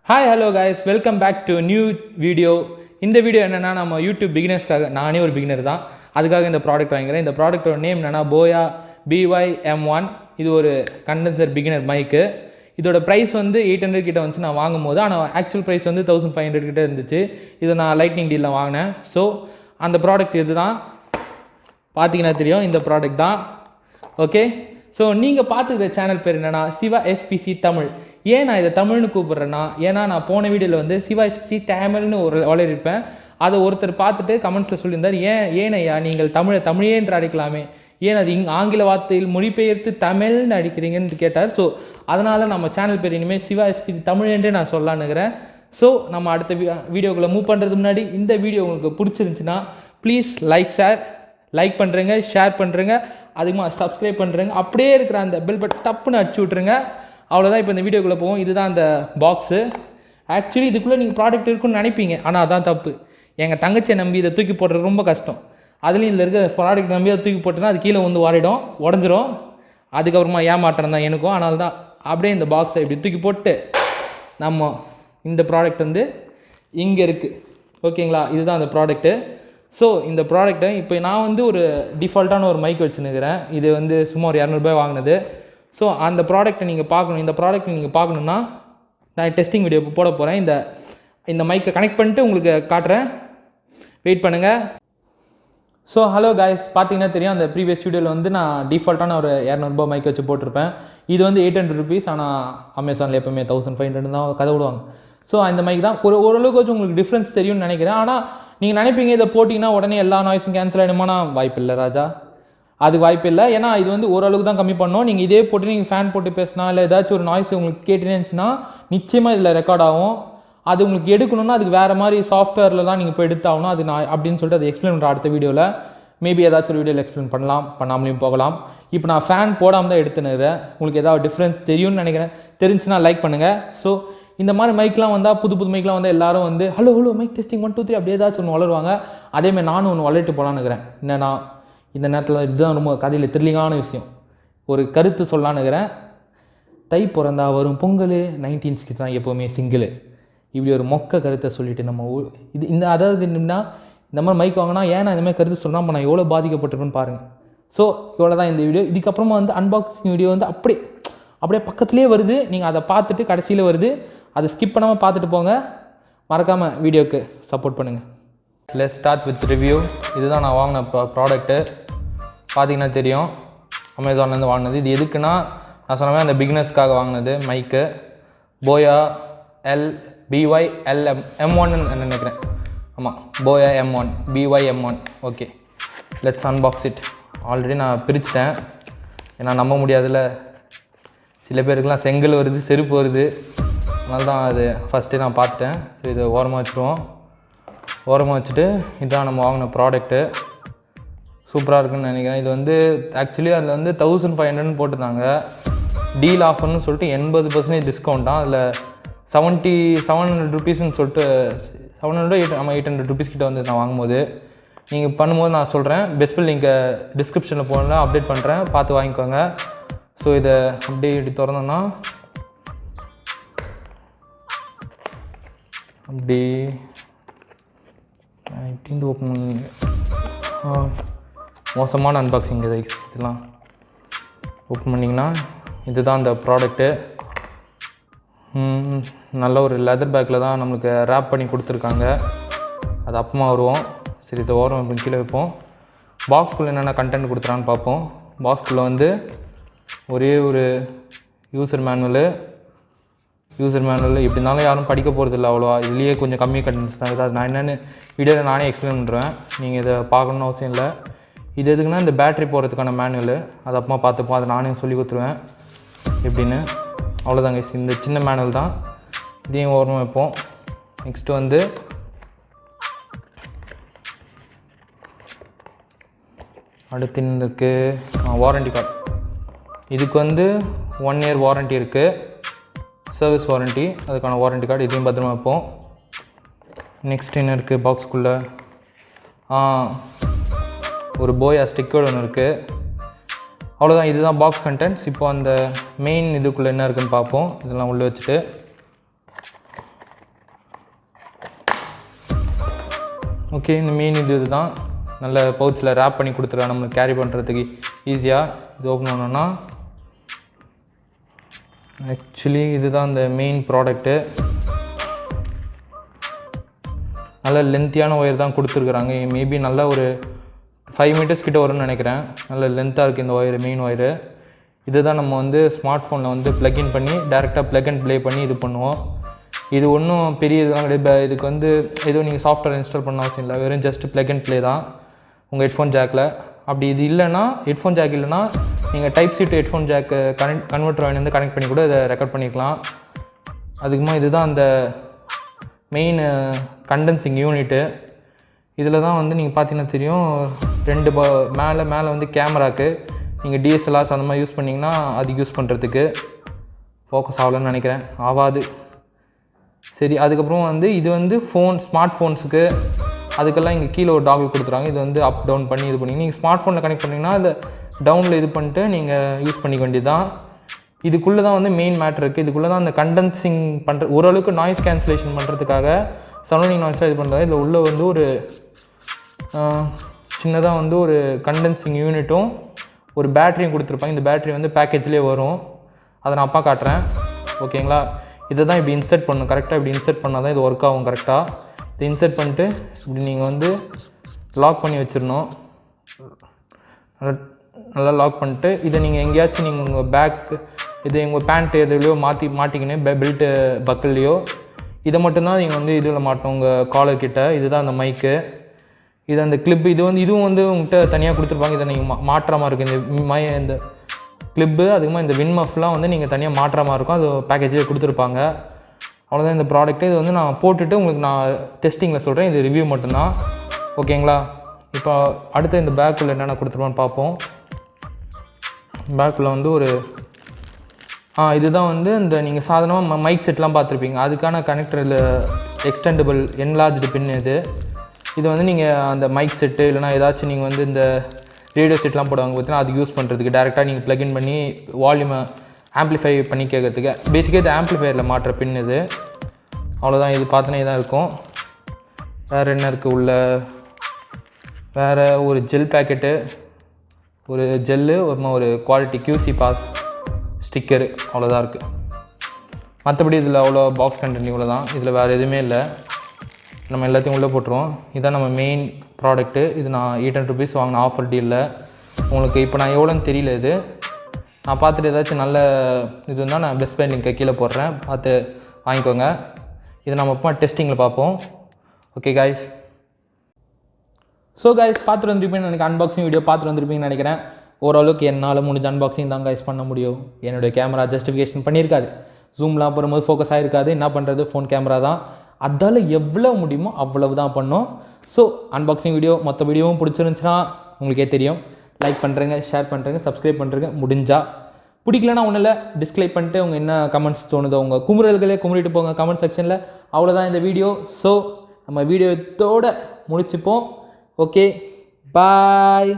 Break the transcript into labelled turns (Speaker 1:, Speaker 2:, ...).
Speaker 1: Hi, hello guys, welcome back to a new video. இந்த video என்னன்னா நம்ம YouTube பிகினர்ஸ்க்காக நானே ஒரு பிகினர் தான் அதுக்காக இந்த ப்ராடக்ட் வாங்குறேன். இந்த ப்ராடக்ட்டோட நேம் என்னன்னா Boya BY-M1. இது ஒரு கண்டென்சர் பிகினர் மைக்கு. இதோட ப்ரைஸ் வந்து 800 கிட்ட வந்து நான் வாங்கும்போது, ஆனால் ஆக்சுவல் ப்ரைஸ் வந்து 1500 கிட்ட இருந்துச்சு. இதை நான் லைட்னிங் டீலில் வாங்கினேன். ஸோ அந்த ப்ராடக்ட் இது தான் பார்த்தீங்கன்னா தெரியும், இந்த ப்ராடக்ட் தான். ஓகே, ஸோ நீங்கள் பார்த்துக்கிற சேனல் பேர் என்னென்னா சிவா SPC தமிழ். ஏன் நான் இதை தமிழ்னு கூப்பிட்றேன்னா, ஏன்னா நான் போன வீடியோவில் வந்து சிவா SPC தமிழ்னு ஒரு வளரிருப்பேன். அதை ஒருத்தர் பார்த்துட்டு கமெண்ட்ஸில் சொல்லியிருந்தார், ஏனையா நீங்கள் தமிழே என்று அடிக்கலாமே, ஏன் அது ஆங்கில வார்த்தையில் மொழிபெயர்த்து தமிழ்னு அடிக்கிறீங்கன்னு கேட்டார். ஸோ அதனால் நம்ம சேனல் பேர் இனிமேல் சிவா SPC தமிழ் என்றே நான் சொல்லலான்னுக்கிறேன். ஸோ நம்ம அடுத்த வீடியோக்குள்ளே மூவ் பண்ணுறது முன்னாடி இந்த வீடியோ உங்களுக்கு பிடிச்சிருந்துச்சுன்னா ப்ளீஸ் லைக் பண்ணுறேங்க, ஷேர் பண்ணுறேங்க, அதிகமாக சப்ஸ்கிரைப் பண்ணுறேங்க, அப்படியே இருக்கிற அந்த பெல் பட்டன் டப்புன்னு அடிச்சு விட்ருங்க. அவ்வளோதான். இப்போ இந்த வீடியோக்குள்ளே போவோம். இதுதான் அந்த பாக்ஸு. ஆக்சுவலி இதுக்குள்ளே நீங்கள் ப்ராடக்ட் இருக்குன்னு நினைப்பீங்க, ஆனால் அதான் தப்பு. எங்கள் தங்கச்சியை நம்பி இதை தூக்கி போடுறது ரொம்ப கஷ்டம். அதுலேயும் இதில் இருக்க ப்ராடக்ட் நம்பி அதை தூக்கி போட்டுனா அது கீழே வந்து வாரிடும், உடஞ்சிரும். அதுக்கப்புறமா ஏமாற்றம் தான் எனக்கும். அதனால தான் அப்படியே இந்த பாக்ஸை இப்படி தூக்கி போட்டு நம்ம இந்த ப்ராடக்ட் வந்து இங்கே இருக்குது. ஓகேங்களா, இதுதான் அந்த ப்ராடக்ட்டு. ஸோ இந்த ப்ராடக்ட்டை இப்போ நான் வந்து ஒரு டிஃபால்ட்டான ஒரு மைக் வச்சுன்னுக்கிறேன். இது வந்து சும்மா ஒரு 200 ரூபாய் வாங்கினது. ஸோ அந்த ப்ராடக்ட்டை நீங்கள் பார்க்கணும். இந்த ப்ராடக்ட்டை நீங்கள் பார்க்கணுன்னா நான் டெஸ்டிங் வீடியோ போட போகிறேன். இந்த மைக்கை கனெக்ட் பண்ணிட்டு உங்களுக்கு காட்டுறேன், வெயிட் பண்ணுங்கள். ஸோ ஹலோ காய்ஸ், பார்த்தீங்கன்னா தெரியும், அந்த ப்ரீவியஸ் வீடியோவில் வந்து நான் டிஃபால்ட்டான ஒரு 200 ரூபாய் மைக் வச்சு போட்டிருப்பேன். இது வந்து 800 ருபீஸ். ஆனால் அமேசானில் எப்போவுமே 1500 தான் கதை விடுவாங்க. ஸோ அந்த மைக் தான் ஓரளவுக்கு வச்சு உங்களுக்கு டிஃப்ரென்ஸ் தெரியும்னு நினைக்கிறேன். ஆனால் நீங்கள் நினைப்பீங்க இதை போட்டிங்கன்னா உடனே எல்லா நாய்ஸும் கேன்சல் ஆகிடுமானா வாய்ப்பு இல்லை ராஜா, அதுக்கு வாய்ப்பு இல்லை. ஏன்னா இது வந்து ஓரளவுக்கு தான் கம்மி பண்ணோம். நீங்கள் இதே போட்டு நீங்கள் ஃபேன் போட்டு பேசினா இல்லை ஏதாச்சும் ஒரு நாய்ஸ் உங்களுக்கு கேட்டுனே இருந்துச்சுன்னா நிச்சயமாக இதில் ரெக்கார்ட் ஆகும். அது உங்களுக்கு எடுக்கணும்னா அதுக்கு வேறு மாதிரி சாஃப்ட்வேரில் தான் நீங்கள் போய் எடுத்தாகணும். அது நான் அப்படின்னு சொல்லிட்டு அதை எக்ஸ்பிளைன் பண்ணுறேன் அடுத்த வீடியோவில். மேபி ஏதாச்சும் ஒரு வீடியோவில் எக்ஸ்பிளைன் பண்ணாமலையும் போகலாம். இப்போ நான் ஃபேன் போடாமல் தான் எடுத்துனுறேன். உங்களுக்கு ஏதாவது டிஃப்ரென்ஸ் தெரியும்னு நினைக்கிறேன். தெரிஞ்சுன்னா லைக் பண்ணுங்கள். ஸோ இந்த மாதிரி மைக்லாம் வந்தால் புது மைக்லாம் வந்தால் எல்லோரும் வந்து ஹலோ மைக் டெஸ்டிங் 1 2 3 அப்படியே ஏதாச்சும் ஒன்று வளருவாங்க. அதேமாதிரி நானும் ஒன்று வளர்ட்டு போகலான்னு இருக்கிறேன். என்னன்னா இந்த நேரத்தில் இதுதான் ரொம்ப கதையில் த்ரில்லிங்கான விஷயம். ஒரு கருத்து சொல்லலான்னு இருக்கிறேன். தை பிறந்தா வரும் பொங்கல், 19s தான் எப்போவுமே சிங்கிள். இப்படி ஒரு மொக்க கருத்தை சொல்லிவிட்டு நம்ம அதாவது என்னன்னா, இந்த மாதிரி மைக் வாங்கினா ஏன்னா இந்த மாதிரி கருத்து சொன்னால் நான் எவ்வளோ பாதிக்கப்பட்டிருக்குன்னு பாருங்கள். ஸோ இவ்வளோ தான் இந்த வீடியோ. இதுக்கப்புறமா வந்து அன்பாக்சிங் வீடியோ வந்து அப்படியே பக்கத்துலேயே வருது. நீங்கள் அதை பார்த்துட்டு கடைசியில் வருது, அதை ஸ்கிப் பண்ணாமல் பார்த்துட்டு போங்க. மறக்காமல் வீடியோவுக்கு சப்போர்ட் பண்ணுங்கள். Let's start with review. இதுதான் நான் வாங்கின ப்ராடக்ட்டு. பார்த்தீங்கன்னா தெரியும், அமேசான்லேருந்து வாங்கினது. இது எதுக்குன்னா, நான் சொன்ன மாதிரி அந்த பிகினர்ஸ்க்காக வாங்கினது மைக்கு. Boya BY-M1 நினைக்கிறேன். ஆமாம், Boya-M1 BY-M1. Okay, let's unbox it. Already நான் பிரிச்சிட்டேன், ஏன்னா நம்ப முடியாதுல்ல, சில பேருக்குலாம் செங்கல் வருது, செருப்பு வருது. அதனால தான் அது ஃபஸ்ட்டு நான் பார்த்துட்டேன். ஸோ இதை ஓரமாக வச்சுட்டு இதுதான் நம்ம வாங்கின ப்ராடக்ட்டு. சூப்பராக இருக்குன்னு நினைக்கிறேன். இது வந்து ஆக்சுவலி அதில் வந்து 1500 போட்டுருந்தாங்க. டீல் ஆஃபர்னு சொல்லிட்டு 80% டிஸ்கவுண்ட் தான். அதில் 700 ருபீஸ்ன்னு சொல்லிட்டு 800 ருபீஸ் கிட்ட வந்து நான் வாங்கும்போது. நீங்கள் பண்ணும்போது நான் சொல்கிறேன், பெஸ்ட் பில் லிங்கை டிஸ்கிரிப்ஷனில் போனால் அப்டேட் பண்ணுறேன், பார்த்து வாங்கிக்கோங்க. ஸோ இதை அப்படியே இப்படி திறந்தோன்னா அப்படி ஓப்பன் பண்ணி மோசமான அன்பாக்சிங் இதெல்லாம் ஓப்பன் பண்ணிங்கன்னா இதுதான் அந்த ப்ராடக்ட்டு. நல்ல ஒரு லெதர் பேக்கில் தான் நம்மளுக்கு ரேப் பண்ணி கொடுத்துருக்காங்க. அது அப்புறமா வருவோம். சரி, இதை ஓரம் கீழே வைப்போம். பாக்ஸ்குள்ளே என்னென்ன கண்டென்ட் கொடுத்துறான்னு பார்ப்போம். பாக்ஸ்குள்ளே வந்து ஒரே ஒரு யூசர் மேனுவல் எப்படி இருந்தாலும் யாரும் படிக்க போகிறது இல்லை அவ்வளோவா. இதுலேயே கொஞ்சம் கம்மி கண்டென்ட்ஸ் தான் இருக்குது. அது நான் என்னென்னு வீடியோவில் நானே எக்ஸ்பிளைன் பண்ணுறேன், நீங்கள் இதை பார்க்கணுன்னு அவசியம் இல்லை. இது எதுக்குன்னா இந்த பேட்ரி போகிறதுக்கான மேனுவல். அது அப்புறமா பார்த்துப்போம், அதை நானே சொல்லி கொடுத்துருவேன் எப்படின்னு. அவ்வளோதாங்க, இந்த சின்ன மேனுவல் தான். இதையும் ஓரமாக வைப்போம். நெக்ஸ்ட்டு வந்து அடுத்து இருக்குது வாரண்டி கார்டு. இதுக்கு வந்து 1 இயர் வாரண்ட்டி இருக்குது, சர்வீஸ் வாரண்ட்டி. அதுக்கான வாரண்ட்டி கார்டு இதையும் பத்திரமா வைப்போம். நெக்ஸ்ட் என்ன இருக்குது பாக்ஸ்க்குள்ளே? ஒரு Boya ஸ்டிக்கர் ஒன்று இருக்குது. அவ்வளோதான், இதுதான் பாக்ஸ் கண்டென்ட்ஸ். இப்போ அந்த மெயின் இதுக்குள்ளே என்ன இருக்குதுன்னு பார்ப்போம். இதெல்லாம் உள்ளே வச்சுட்டு ஓகே, இந்த மெயின் இதுதான் நல்ல பவுச்சில் ரேப் பண்ணி கொடுத்துருக்காங்க நம்மளுக்கு கேரி பண்ணுறதுக்கு ஈஸியாக. இது ஓப்பன் பண்ணோன்னா ஆக்சுவலி இதுதான் இந்த மெயின் ப்ராடக்ட்டு. நல்ல லென்த்தியான ஒயர் தான் கொடுத்துருக்குறாங்க. மேபி நல்ல ஒரு 5 மீட்டர்ஸ் கிட்ட வரும்னு நினைக்கிறேன். நல்ல லென்த்தாக இருக்குது இந்த ஒயரு, மெயின் ஒயரு. இது தான் நம்ம வந்து ஸ்மார்ட் ஃபோனில் வந்து ப்ளக்இன் பண்ணி டேரெக்டாக ப்ளக் அண்ட் ப்ளே பண்ணி இது பண்ணுவோம். இது ஒன்றும் பெரிய இதெல்லாம் கிடையாது. இதுக்கு வந்து எதுவும் நீங்கள் சாஃப்ட்வேர் இன்ஸ்டால் பண்ண அவசியம் இல்லை. வெறும் ஜஸ்ட் ப்ளக் அண்ட் ப்ளே தான் உங்கள் ஹெட்ஃபோன் ஜாக்கில். அப்படி இது இல்லைன்னா, ஹெட்ஃபோன் ஜாக் இல்லைன்னா நீங்கள் type C to headphone jack converter வந்து கனெக்ட் பண்ணி கூட இதை ரெக்கார்ட் பண்ணிக்கலாம். அதுக்குமா இதுதான் அந்த மெயின் கண்டென்சிங் யூனிட்டு. இதில் தான் வந்து நீங்கள் பார்த்தீங்கன்னா தெரியும், 2 மேலே வந்து கேமராக்கு நீங்கள் DSLRs அந்த மாதிரி யூஸ் பண்ணிங்கன்னா அது யூஸ் பண்ணுறதுக்கு ஃபோக்கஸ் ஆகலன்னு நினைக்கிறேன், ஆகாது. சரி, அதுக்கப்புறம் வந்து இது வந்து ஸ்மார்ட் ஃபோன்ஸுக்கு அதுக்கெல்லாம் இங்கே கீழே ஒரு டாகிள் கொடுத்துறாங்க. இது வந்து அப் டவுன் பண்ணி இது பண்ணி நீங்கள் ஸ்மார்ட் ஃபோனில் கனெக்ட் பண்ணிங்கன்னா அதை டவுனில் இது பண்ணிட்டு நீங்கள் யூஸ் பண்ணிக்க வேண்டியது தான். இதுக்குள்ளே தான் வந்து மெயின் மேட்ரு இருக்குது. இதுக்குள்ளே தான் அந்த கண்டென்சிங் பண்ணுற ஓரளவுக்கு நாய்ஸ் கேன்சலேஷன் பண்ணுறதுக்காக சரௌண்டிங் நாய்ஸாக இது பண்ணுறது. இதில் உள்ளே வந்து ஒரு சின்னதாக வந்து ஒரு கண்டென்சிங் யூனிட்டும் ஒரு பேட்டரியும் கொடுத்துருப்பாங்க. இந்த பேட்டரி வந்து பேக்கேஜ்லேயே வரும். அதை நான் அப்பா காட்டுறேன், ஓகேங்களா? இதை தான் இப்படி இன்சர்ட் பண்ணணும். கரெக்டாக இப்படி இன்சர்ட் பண்ணால் தான் இது ஒர்க் ஆகும் கரெக்டாக. இதை இன்சர்ட் பண்ணிட்டு இப்படி நீங்கள் வந்து லாக் பண்ணி வச்சிடணும். நல்லா லாக் பண்ணிட்டு இதை நீங்கள் எங்கேயாச்சும் நீங்கள் உங்கள் பேக் இது உங்கள் பேண்ட் எதுலையோ மாட்டிக்கின்னு பெல்ட்டு பக்கல்லையோ இதை மட்டும்தான் நீங்கள் வந்து இதில் மாட்டோம் உங்கள் காலர் கிட்ட. இதுதான் அந்த மைக்கு, இது அந்த கிளிப்பு. இதுவும் வந்து உங்கள்கிட்ட தனியாக கொடுத்துருப்பாங்க. இதை நீங்கள் மாட்டுற மாதிரி இருக்குது. இந்த கிளிப்பு அதுக்குமா இந்த வின்மஃப்லாம் வந்து நீங்கள் தனியாக மாட்டுற மாதிரி இருக்கும். அது பேக்கேஜில் கொடுத்துருப்பாங்க. அவ்வளோதான் இந்த ப்ராடக்ட்டு. இது வந்து நான் போட்டுட்டு உங்களுக்கு நான் டெஸ்டிங்கில் சொல்கிறேன். இது ரிவ்யூ மட்டும்தான், ஓகேங்களா? இப்போ அடுத்து இந்த பேக்குள்ளே என்னென்ன கொடுத்துருப்பான்னு பார்ப்போம். பேக்கில் வந்து ஒரு இதுதான் வந்து இந்த நீங்கள் சாதாரணமாக மைக் செட்லாம் பார்த்துருப்பீங்க, அதுக்கான கனெக்டர் இல்லை எக்ஸ்டெண்டபிள் என்லார்ஜ்டு பின் இது வந்து நீங்கள் அந்த மைக் செட்டு இல்லைனா ஏதாச்சும் நீங்கள் வந்து இந்த ரேடியோ செட்லாம் போடுவாங்க பார்த்தீங்கன்னா அது யூஸ் பண்ணுறதுக்கு டேரெக்டாக நீங்கள் ப்ளக்இன் பண்ணி வால்யூமை ஆம்ப்ளிஃபை பண்ணி கேட்கறதுக்கு பேசிக்காக இது ஆம்ப்ளிஃபையரில் மாட்டுற பின் இது. அவ்வளோதான், இது பார்த்தோன்னே தான் இருக்கும். வேறு என்ன இருக்குது உள்ள? வேறு ஒரு ஜெல் பேக்கெட்டு, ஒரு ஜெல்லு, ஒரு குவாலிட்டி QC பாஸ் ஸ்டிக்கரு, அவ்வளோதான் இருக்குது. மற்றபடி இதில் அவ்வளோ பாக்ஸ் கண்டென்ட் இவ்வளோ தான். இதில் வேறு எதுவுமே இல்லை. நம்ம எல்லாத்தையும் உள்ளே போட்டுருவோம். இதுதான் நம்ம மெயின் ப்ராடக்ட்டு. இது நான் 800 rupees வாங்கின ஆஃபர் டீலில். உங்களுக்கு இப்போ நான் எவ்வளோன்னு தெரியல. இது நான் பார்த்துட்டு ஏதாச்சும் நல்ல இது இருந்தால் நான் பெஸ்ட் பை லிங்க்கை கீழே போடுறேன், பார்த்து வாங்கிக்கோங்க. இதை நம்ம இப்போ டெஸ்டிங்கில் பார்ப்போம். Okay guys. ஸோ காய்ஸ், பார்த்துட்டு வந்துருப்பீங்கன்னு எனக்கு அன்பாக்சிங் வீடியோ பார்த்துட்டு வந்துருப்பீங்கன்னு நினைக்கிறேன். ஓரளவுக்கு என்னால் முடிஞ்ச அன்பாக்சிங் தான் காய்ஸ் பண்ண முடியும். என்னுடைய கேமரா ஜஸ்டிஃபிகேஷன் பண்ணியிருக்காது, ஜூம்லாம் போகும்போது ஃபோக்கஸ் ஆகிருக்காது. என்ன பண்ணுறது, ஃபோன் கேமரா தான், அதால் எவ்வளோ முடியுமோ அவ்வளவு தான் பண்ணோம். ஸோ அன்பாக்சிங் வீடியோ மொத்த வீடியோவும் பிடிச்சிருந்துச்சுன்னா உங்களுக்கே தெரியும், லைக் பண்ணுறேங்க, ஷேர் பண்ணுறேங்க, சப்ஸ்கிரைப் பண்ணுறேங்க. முடிஞ்சால் பிடிக்கலன்னா ஒன்றும் இல்லை, டிஸ்லைக் பண்ணிட்டு உங்கள் என்ன கமெண்ட்ஸ் தோணுதோ உங்கள் குமுறல்களே குமுறிட்டு போங்க கமெண்ட் செக்ஷனில். அவ்வளோதான் இந்த வீடியோ. ஸோ நம்ம வீடியோத்தோடு முடிச்சுப்போம். ஓகே, பாய்.